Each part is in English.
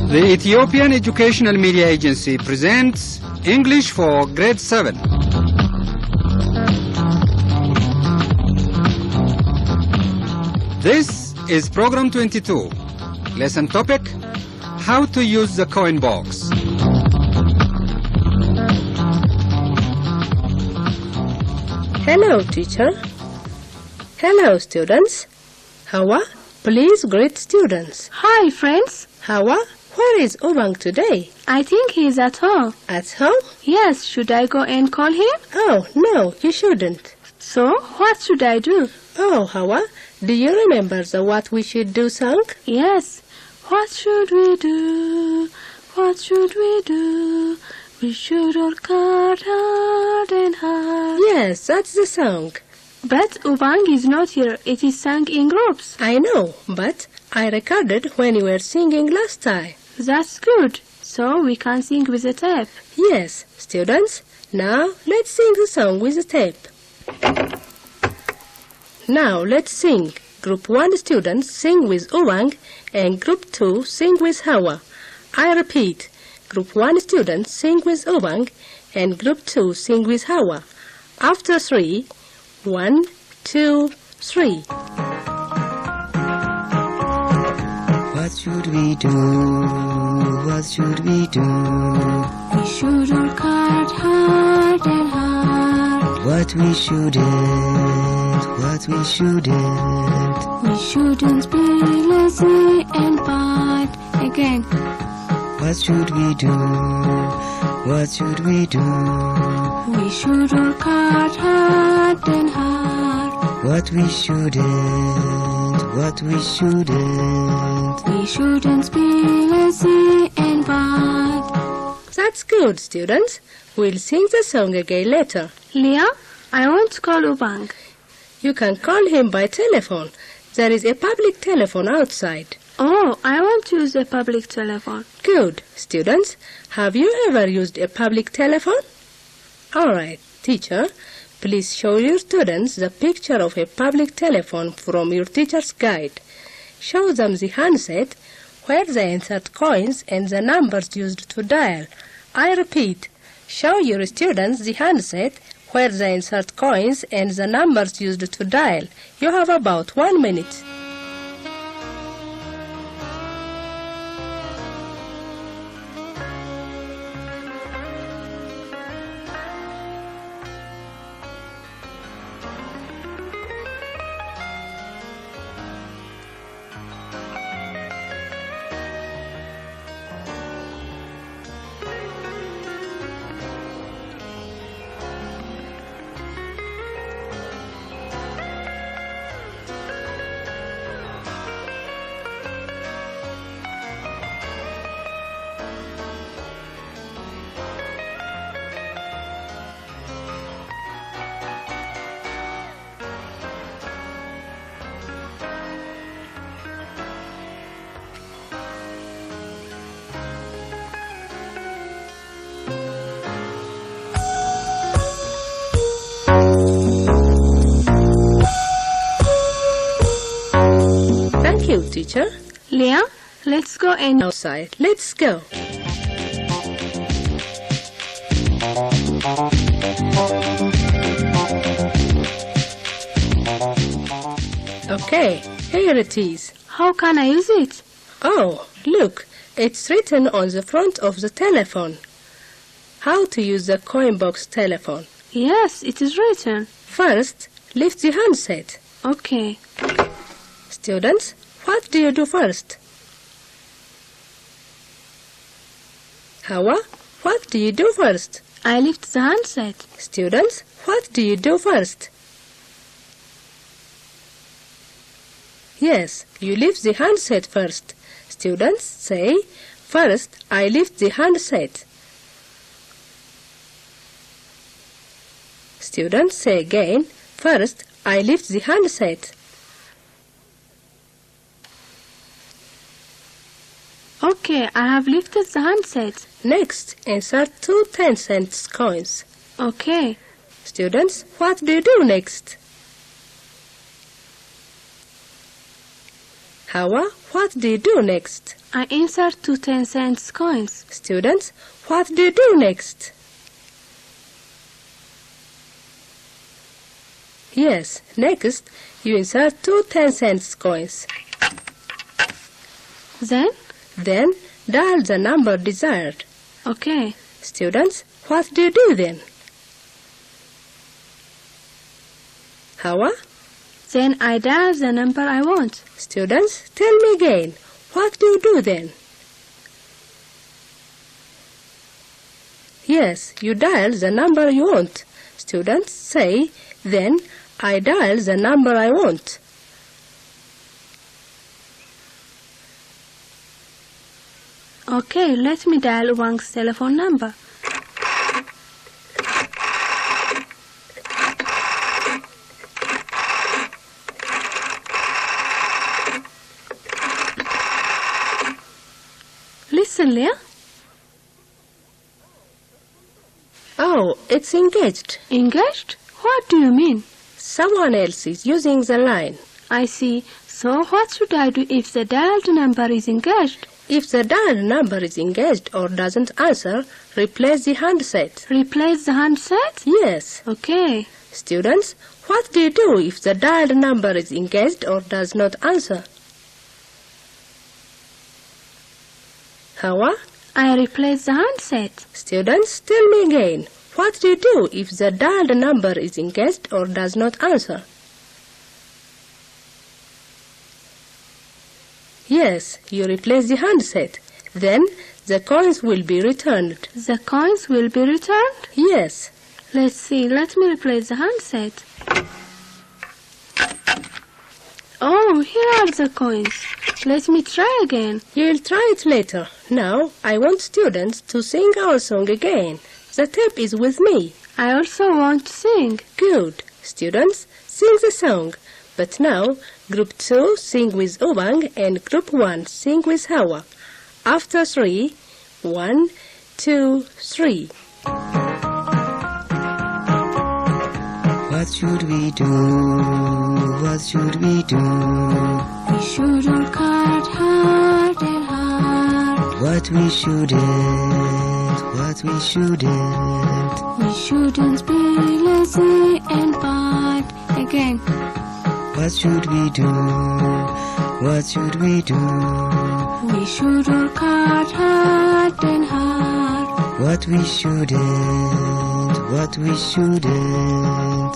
The Ethiopian Educational Media Agency presents English for Grade 7. This is Program 22. Lesson topic, How to use the coin box. Hello, teacher. Hello, students. Hawa, please greet students. Hi, friends. Hawa, where is Obang today? I think he is at home. At home? Yes, should I go and call him? Oh, no, you shouldn't. So, what should I do? Oh, Hawa, do you remember the What We Should Do song? Yes. What should we do? What should we do? We should work hard and hard. Yes, that's the song. But Ubang is not here. It is sung in groups. I know, but I recorded when you were singing last time. That's good. So we can sing with a tape. Yes, students, now let's sing the song with the tape. Now let's sing. Group 1 students sing with Ubang and Group 2 sing with Hawa. I repeat. Group 1 students sing with Ubang and Group 2 sing with Hawa. After 3, 1, 2, 3. What should we do? What should we do? We should work hard and hard. What we shouldn't, what we shouldn't. We shouldn't be lazy and bad. Again. What should we do? What should we do? We should work hard and hard. What we shouldn't, what we shouldn't. We shouldn't be lazy and bad. That's good, students. We'll sing the song again later. Leah, I want to call Ubang. You can call him by telephone. There is a public telephone outside. Oh, I want to use a public telephone. Good. Students, have you ever used a public telephone? All right. Teacher, please show your students the picture of a public telephone from your teacher's guide. Show them the handset where they insert coins and the numbers used to dial. I repeat, show your students the handset where they insert coins and the numbers used to dial. You have about 1 minute. Thank you, teacher. Leah, let's go and Outside. Let's go. Okay, here it is. How can I use it? Oh, look, it's written on the front of the telephone. How to use the coin box telephone. Yes, it is written. First, lift the handset. Okay. Students, what do you do first? Hawa, what do you do first? I lift the handset. Students, what do you do first? Yes, you lift the handset first. Students, say, first I lift the handset. Students, say again, first I lift the handset. Okay, I have lifted the handset. Next, insert 2 10-cent coins. Okay. Students, what do you do next? Hawa, what do you do next? I insert 2 10-cent coins. Students, what do you do next? Yes, next you insert 2 10-cent coins. Then dial the number desired. Okay. Students, what do you do then? Hawa? Then I dial the number I want. Students, tell me again, what do you do then? Yes, you dial the number you want. Students, say, then I dial the number I want. Okay, let me dial Ubang's telephone number. Listen, Leah. Oh, it's engaged. Engaged? What do you mean? Someone else is using the line. I see. So what should I do if the dialed number is engaged? If the dialed number is engaged or doesn't answer, replace the handset. Replace the handset? Yes. Okay. Students, what do you do if the dialed number is engaged or does not answer? Hawa? I replace the handset. Students, tell me again, what do you do if the dialed number is engaged or does not answer? Yes, you replace the handset. Then the coins will be returned. The coins will be returned? Yes. Let's see. Let me replace the handset. Oh, here are the coins. Let me try again. You'll try it later. Now, I want students to sing our song again. The tape is with me. I also want to sing. Good. Students, sing the song. But now, Group 2 sing with Ubang and Group 1 sing with Hawa. After 3, 1, 2, 3. What should we do? What should we do? We should work hard and hard. What we shouldn't, what we shouldn't. We shouldn't be lazy and bad. Again. What should we do? What should we do? We should work hard and hard. What we shouldn't, what we shouldn't.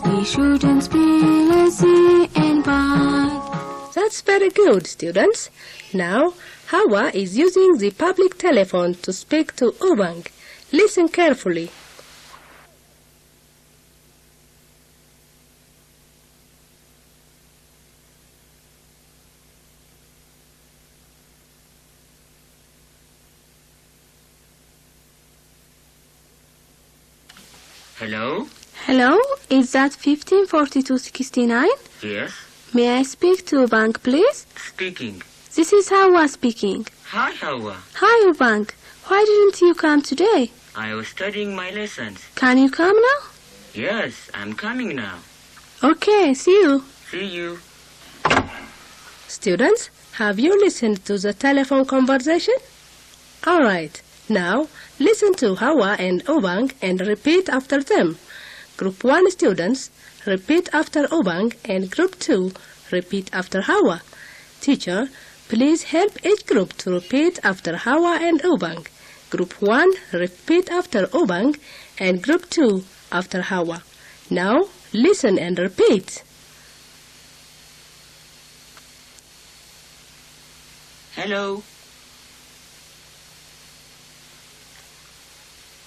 We shouldn't be lazy and bad. That's very good, students. Now, Hawa is using the public telephone to speak to Ubang. Listen carefully. Hello? Hello, is that 154269? Yes. May I speak to Ubang, please? Speaking. This is Hawa speaking. Hi, Hawa. Hi, Ubang. Why didn't you come today? I was studying my lessons. Can you come now? Yes, I'm coming now. Okay, see you. See you. Students, have you listened to the telephone conversation? All right. Now, listen to Hawa and Ubang and repeat after them. Group 1 students, repeat after Ubang, and Group 2, repeat after Hawa. Teacher, please help each group to repeat after Hawa and Ubang. Group 1, repeat after Ubang, and Group 2 after Hawa. Now, listen and repeat. Hello?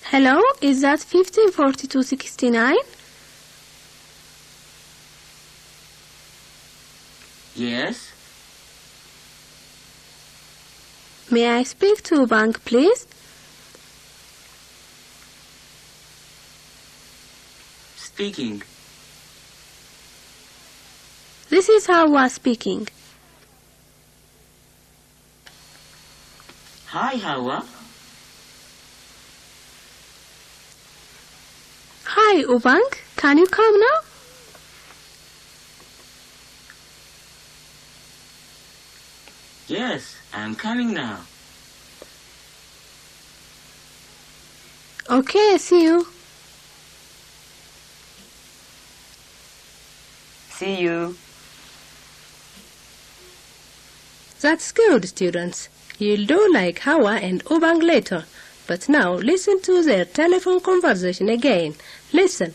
Hello, is that 154269? Yes? May I speak to Ubang, please? Speaking. This is Hawa speaking. Hi, Hawa. Hi, Ubang. Can you come now? Yes, I'm coming now. Okay, see you. See you. That's good, students. You'll do like Hawa and Ubang later. But now listen to their telephone conversation again. Listen.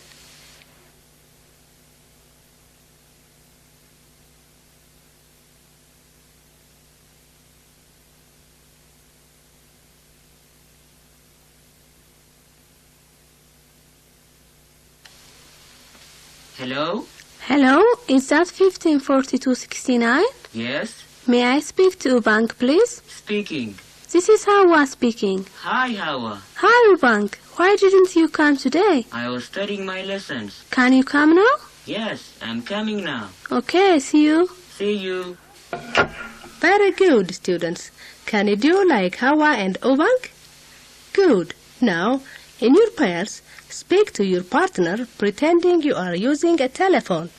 Hello? Hello, is that 154269? Yes? May I speak to Ubang, please? Speaking. This is Hawa speaking. Hi, Hawa. Hi, Ubang. Why didn't you come today? I was studying my lessons. Can you come now? Yes, I'm coming now. Okay, see you. See you. Very good, students. Can you do like Hawa and Ubang? Good. Now, in your pairs, speak to your partner pretending you are using a telephone.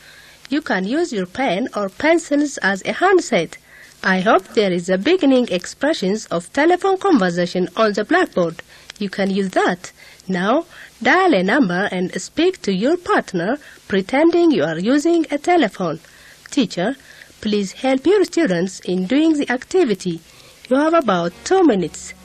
You can use your pen or pencils as a handset. I hope there is a beginning expressions of telephone conversation on the blackboard. You can use that. Now, dial a number and speak to your partner pretending you are using a telephone. Teacher, please help your students in doing the activity. You have about 2 minutes.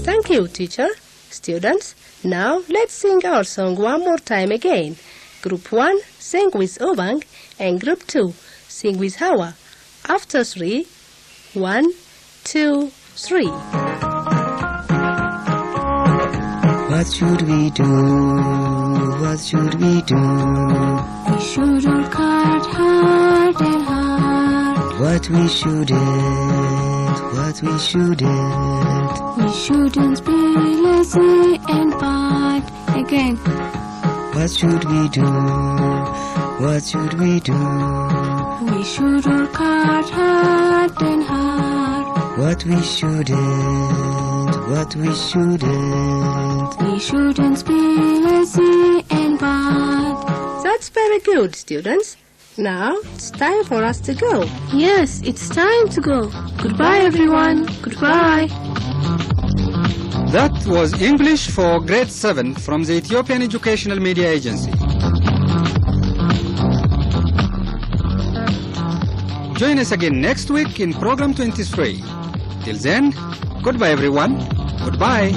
Thank you, teacher. Students, now let's sing our song one more time again. Group 1, sing with Ubang, and Group 2, sing with Hawa. After 3, 1, 2, 3. What should we do? What should we do? We should work hard and hard. What we shouldn't, what we shouldn't. We shouldn't be lazy and bad. Again. What should we do? What should we do? We should work hard and hard. What we shouldn't, what we shouldn't. We shouldn't be lazy and bad. That's very good, students. Now it's time for us to go. Yes, it's time to go. Goodbye, everyone. Goodbye. That was English for Grade 7 from the Ethiopian Educational Media Agency. Join us again next week in Program 23. Till then, goodbye everyone. Goodbye.